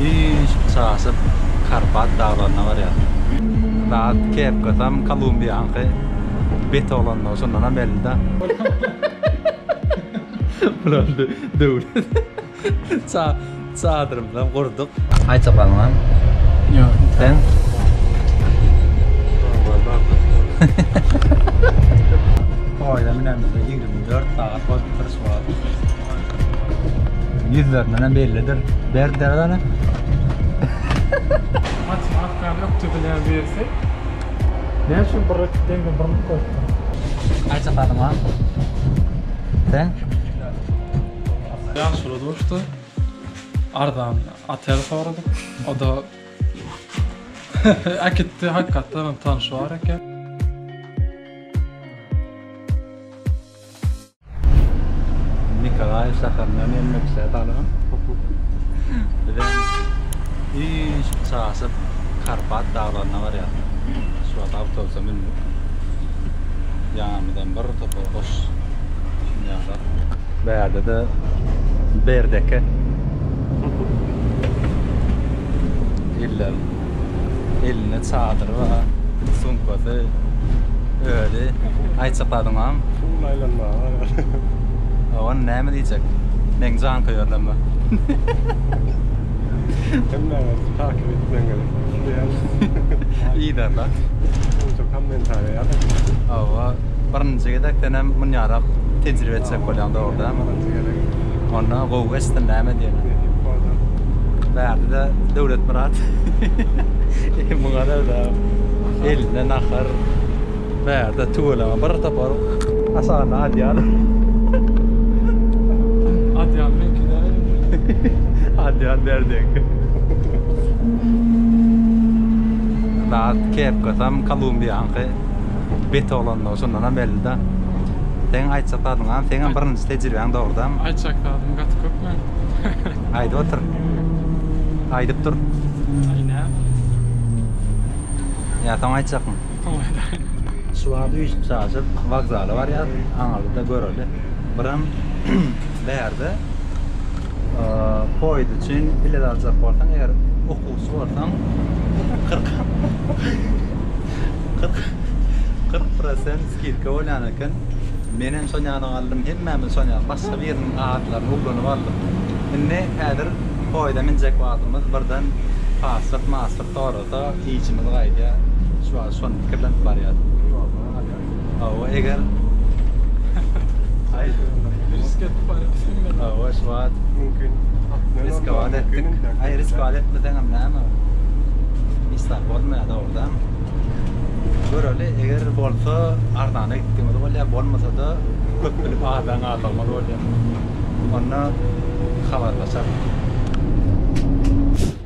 İş sahası Karpat dağlarına var ya. Rahat keyif katam Kolumbiyankı bet olandan sonra belli de. Bulan devlet. Çadırımdan kurduk. Ayça bana. Yok. Sen? Oyda minəmizdə 24 saat oturuş var. Yüzlerinden bellidir. Berderden ne? Açma afgan yok tüpülen birisi. Ne şu bırak denge bırak koydum. Ayça Fatıma. Sen? Yaxşı oldu. Ardan atel soradık. O da akitti hakikaten tanış var eken. Nikolay şəhərindən elmək istəyirəm. Birdən iş sahası Karpat dağlarına var ya. Şu an avtobusa mindim. Yanımdan bir topu boş. Dünyada. Bəyərdə də Berdəki. Eline çadırı var. Sunkası. Öyle. Ayçıqladım am. Laylanma var. Onun ne mi diyecek? Ben can koyuyorum mu? Hem de takip etmen gerek. İyi der lan. Çok kommentarer ya. Ama birinci gidek denem bunu yarak tecrübe etsek olan da orada ama ona bu Western ne mi diyelim? Verdi de devlet Murat. Bu kadar da elinden akar. Verdi tuğla bir tapar. Asana hadi ya. Adyan belki de. Adyan derdik. Rahat keyif katam Kolumbiyankı bet olandan sonra belli de. Sen aytsapadın am, senin birinci tecrüben de orada. Ayçakladım katı köpmen. Haydi otur. Haydıp dur. Aynen. Ya tam aytsak mı? Tamam. Suada 3 saat vokzalı var ya, Anadolu'da görülü. Biram berde poydu için bilet alacak olsan, eğer okusu olsan 40% skidka olanıken benim sonyanı aldım, hemmemin sonyanı, başka birinin ağıtlarını, uğrunu aldım. Şimdi eğer poyda mincek vaadımız birden pasfırt doğru da içimiz gayet ya. Şu an son fikirlenip var ya. Ama eğer Risket parası. Ama şu an Mümkün. risk vaat ettik. Ay risk vaat etmeden ama ne ama İstanbul olmaya da orada. Böyle eğer bolsa Ardahan'a gittiğimde böyle bolmasa da köp bilip ağdan ağdalmadı öyle. Ona haberleşer.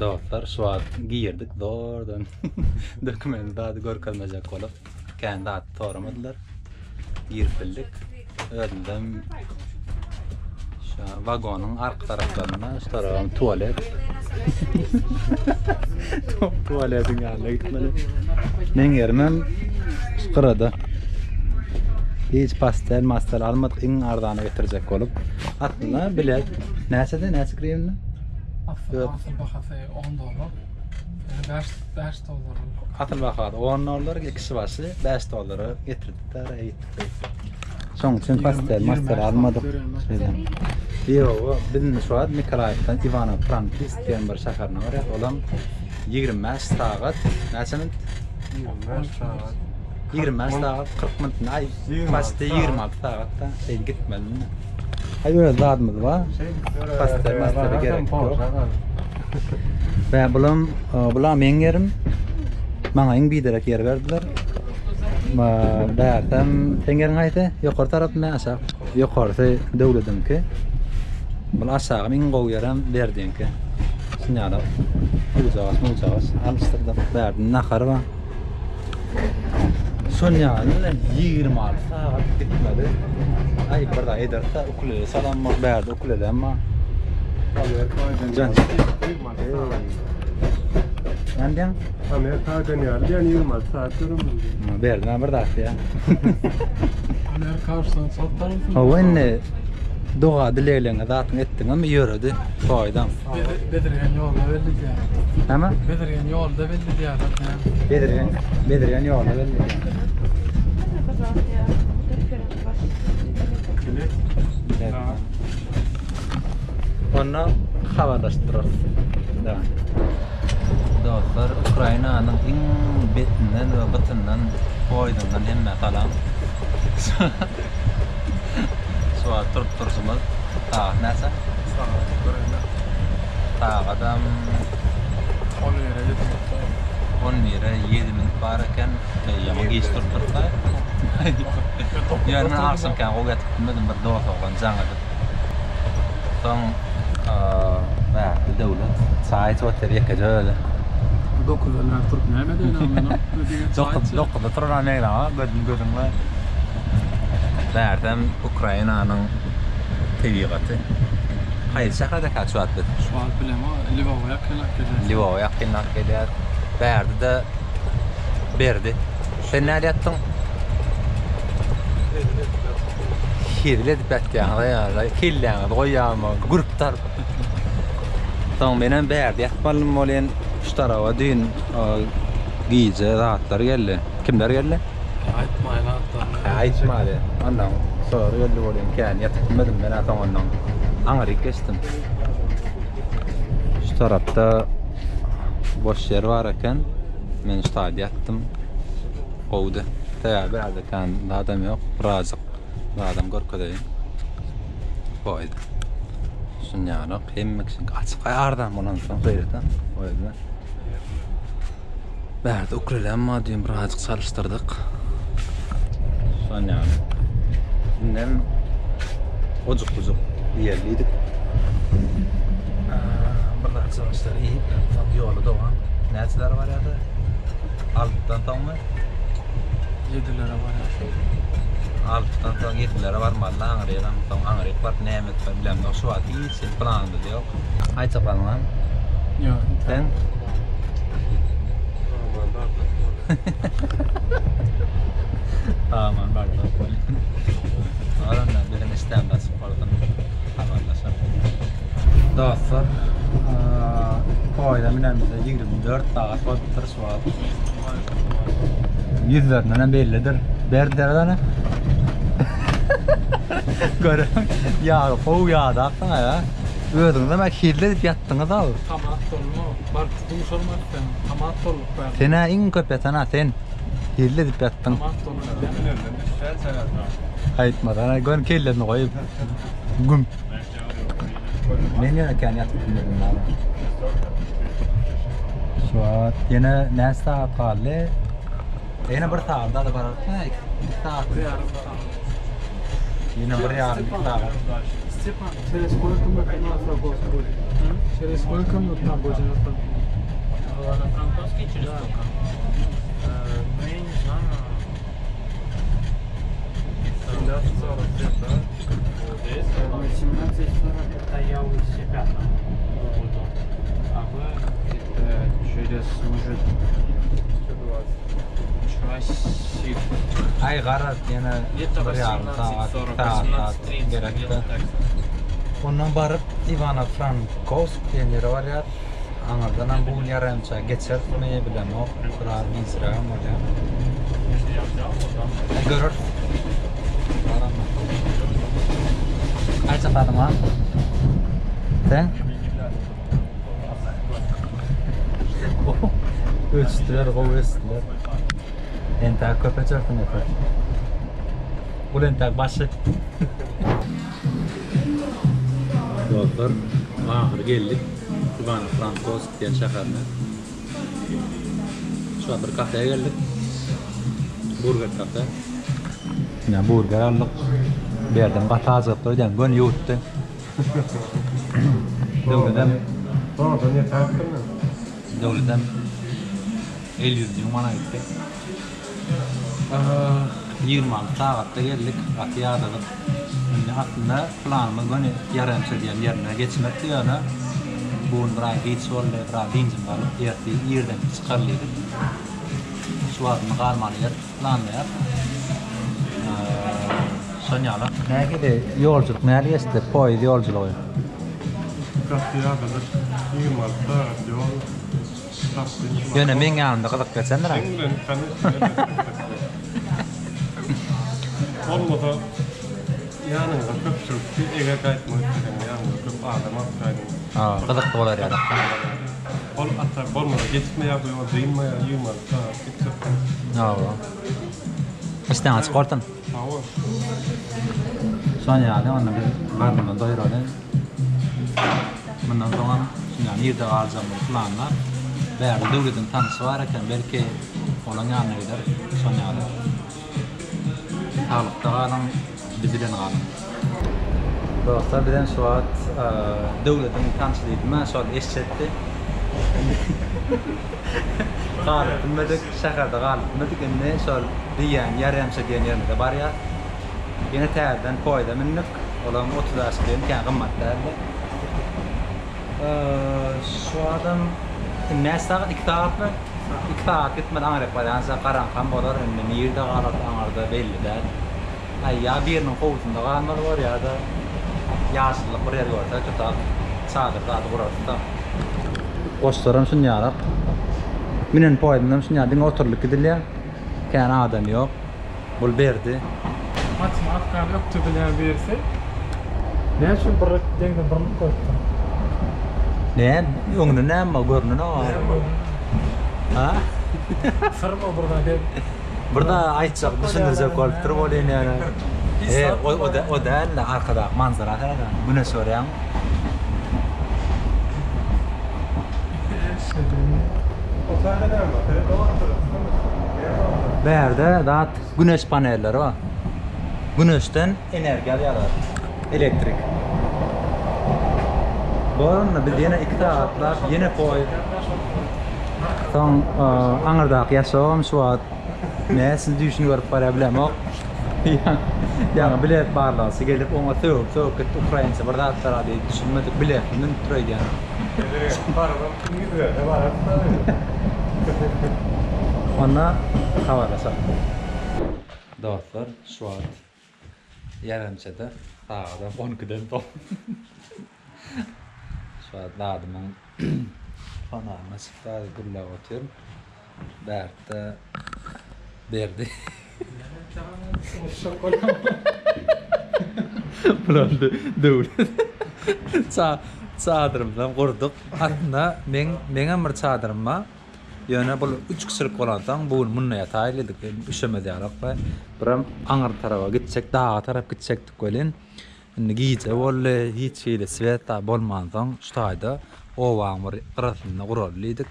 Dostlar şu an giyirdik doğrudan. Dokümanı da görkezmeyecek olup kendi atı toramadılar. Girpildik. Önden şu vagonun arka taraflarına şu tarafım tuvalet. Tuvaletin yanına gitmeli. Ben yermem kırada. Hiç pastel almadık, en Ardahan'a getirecek olup. Aslında bilet. Neyse de neyse kremini? Asıl bakası $10. 5 dolar. Atıl bakalım. $10 ikisi bası $5 getirdiler. Son için pastel almadık. Yok, bizim şu an Nikolaev'dan Ivano-Frankivsk diyen bir şehirine var ya, olan 25 saat, neyse mi? 25 saat, 40 minut, ay, pastel 26 saatte şey gitmeli. Ay öyle dağıtımız var, pastel gerek yok. Ve bulam en yerim, bana en biderek yer verdiler. Dağıtım, en yerin aydı, yukarı taraf mı aşağı? Yukarısı devletim ki. Bu aşağı en koyu yerim verdiğin ki. Sinyada, uçağız, alıştırdım, verdim, nakar var. Sonya 26 saat gitmedi. Ay burada ederse ukulele salam verdi ukulele ama. Can. Andiyan? Amerika dönüyordu yani 26 saat durumdu. Verdi ben burada ya. Amerika arsan sattar mısın? O ne? Doğa dileğlerine zaten ettin ama yürüdü. Koydum. Bedirgen yolda belli diye. Ama Bedirgen yolda belli diye zaten. Bedirgen yolda belli. Evet. Onu haberleştirir. Evet. Dostlar, Ukrayna'nın en betinden ve batından koydundan hemme kalan. Suğa tursumuz. Neyse? Adam 10 lira 7 minut barken yama geç turda. Yani akşam kan o getirmedim bir doğa falan zangadı. Son devlet saat otel yakacağız. 9'dan Türk ne medeni Dokuzda turan ne la? Gözüm var. Derdim Ukrayna'nın tebigatı. Hayır, şehirde kaç saat bir? Şu an bilmem ama Lvov'a yakın. Lvov'a yakın gider. Verdi de verdi. Sen ne yaptın? Hirle dipet ya. Killen, koyama, gruplar. Tamam benim verdi. Yapmalım olan şu tarafa düğün giyce rahatlar geldi. Kimler geldi? Aytmadı. Ondan sonra geldi olayım kan yatmadım ben atam ondan. Angarik geçtim. Şu tarafta boş yer var iken men stad yattım. Kovdu. Tabi arada kan adam yok. Razık. Adam korkudayım. Koydu. Şunyarak hemmek için açık ayardan bundan sonra söyleten. O yüzden. Berdi Ukrayna madem birazcık çalıştırdık. Şunyarak. Bundan ocuk yerliydik. Birazcık çalıştır iyi. Tam yolu doğan. Neçiler var ya da? Alttan tam mı? 7'lere var ya. Alttan tam 7'lere var mı? Allah Angriya'dan tam Angriya var. Nemet var bilmem ne. Şu an iyi için planında diyor. Ayça falan lan. Yok. Sen? Tamam pardon. Arandan birini istemden spordan haberleşen. Dostlar, koyda bize 24 saat otur suat. Yüzlerinden bellidir. Berderden ne? Görün, yağ, kovu yağdı aklına ya. Ödünde ben kirledip yattığını da al. Tamat tolunu, var tutmuş olmaz sen. Tamat toluk ben. Sen en köpeten ha sen. Kirledip yattın. Tamat toluk. Aytmadan, gön kellerini koyup. Güm. Men yöneken yatıp dinledim abi. Suat, yine ne saat kaldı? Yine bir saat daha da var. Bir saat. Yine bir yarım saat. Степан, через сколько мы на французский будем? Через сколько мы там будем на французский? На французский через сколько? Ну я не знаю. 17:40, да? Вот здесь. 17:40 это я у себя там буду. А вы где-то через, может, 120. Ay garat yine Где-то bir yarım saat, 18:40, 18:30 gerekti. где-то так. Ondan barıp Ivano-Frankivsk diyen yeri var ya. Anadolu'dan bu yarımça geçirtmeyi bilem o. Biraz Instagram var ya. Görür. Kaç efendim ha? Sen? Ölçtüler, kovestiler. Entek köpe çarpın yeter. Bu entek başı. Dostlar, ahır geldik. Ivano-Frankivsk diyen şehirine. Şu an bir kafeye geldik. Burger kafe. Ya burger aldık. Bir yerden kataz yaptı, gön yuttu. Devletten 50 bana gitti. 26 saatte geldik, Akya'ya adadık. Şimdi aslında planımız böyle yarım söyleyeyim yerine geçmekti yani. Bugün biraz geç oldu, biraz dincim kalıp yerden çıkarlıydık. Şu adımı kalmalı yer planlayıp Sonyalar. Ne gibi yolculuk nereye geçti? Poyuz yolculuğu. Kapıya kadar 26 saat yol. Kapıyı. Yöne men yanında kalıp geçenler ha. Sen olmasa yanında köpçülük eve kayıtmak istedim yanında köp adam atsaydın. Kılık dolar ya da. Ol atar olmasa geçme yapıyor değil mi ya 26 saat gitsin. İşte aç kortun. Hava. Sonyalar onu bir karnımı doyuralım. Bundan sonra yani yerde alacağım planlar. Veya devletin tanısı var iken belki olan yanına gider Sonyalar. Sağlıkta kalın, bizden kalın. Dostlar birden Suat devletin tanısı deydi. Ben Suat eşitletti. Kalıtmadık, şehirde kalıtmadık. Şimdi Suat diyen, yarımsa diyen yerinde var ya. Yine terden koyda minnik. Olan 30 askerin kendi kımmatlarla. Şu adam mesleği iktidarı mı? İktidarı gitmeden anırıp var. Yani karan kan bolar. Nirde kalıp anırda belli değil. Ya birinin kovusunda kalmalı var ya da yaşlılık buraya gördü. Çok sağdır da burası. Koşturan Sonyalar. Minin poydanım Sonyalar. Oturluk gidiliyor. Kendi adam yok. Bul berdi. Matematik yoktu bilen birisi. Ne için bir dengden bir koydu? Ne? Yongunu ne mi? Görünü ne var? Ha? Sırma burada gel. Burada aytsak düşündürecek olup durup olayın yani. O da arkada manzara herhalde. Buna sorayım. Otelde ne var? Bu yerde daha güneş panelleri var. Güneşten enerji alıyorlar. Elektrik. Bu arada biz yine iki saatler yine koy. Son anırdak yaşam Suat. Ne siz düşünüyor para bilemem. Yani bilet bağlantısı gelip ona soğuk Ukrayna burada hatta diye düşünmedik biletinin trade yani. Ona havalasa. Dostlar Suat yarımçada dağda 12'den ton. Suat dağdımın fanağına sıfır gülle atıyorum. Bert'te berdi. Bulan devlet. Çadırımdan kurduk. Aslında men bir çadırımma yani bu 3 kişilik olandan bu munna yataylıdık. Üşemedi yarak ve biram anır tarafa gitsek dağa taraf gitsek koylen. Giyce volle hiç şeyle sveta bolmandan ştayda o vamur qırasında qurallıydık.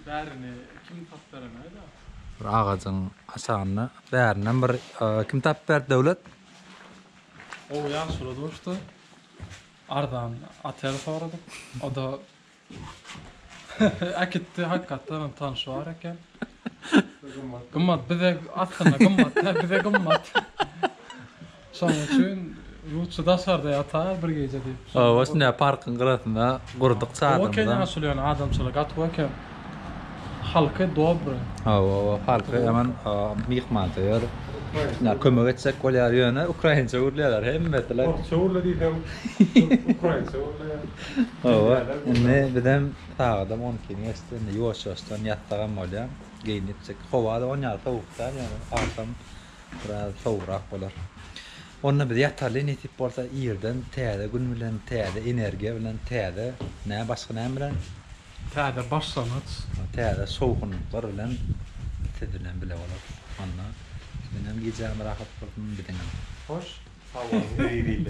Bärini kim tapdaramaydı? Bir ağacın aşağına bärinden bir kim tap berdi devlet? O yaşlı dostu. Ardan atel soradık. O da akitti hakikaten tanış var eken. Gımmat bize aslında bize gımmat. Sonra için yurtsuda sarda yatar bir gece deyip. Aslında parkın qırasında qurduk çadırımdan. O kendi asılyan adamçılık atvaken halkı dobra. Halkı hemen mihman diyor. Ya kömek etsek kolyar yöne Ukraynaca urluyorlar hem metler. Soğurla değil hem Ukrayna soğurla. Ne bedem tağdım 12 üniversitede yoşostan yattağım olya. Giyinipsek kovada onya tavuktan yani alsam biraz soğurak olur. Onna bir yatarlı ne tip olsa yerden täze gün bilen täze enerji bilen täze ne başka ne bilen Täze başlanat. täze soğuqluklar bilen tedilen bile olur. Onna benim gecem rahat bolsun bidingen. Hoş. Hava iyi değil.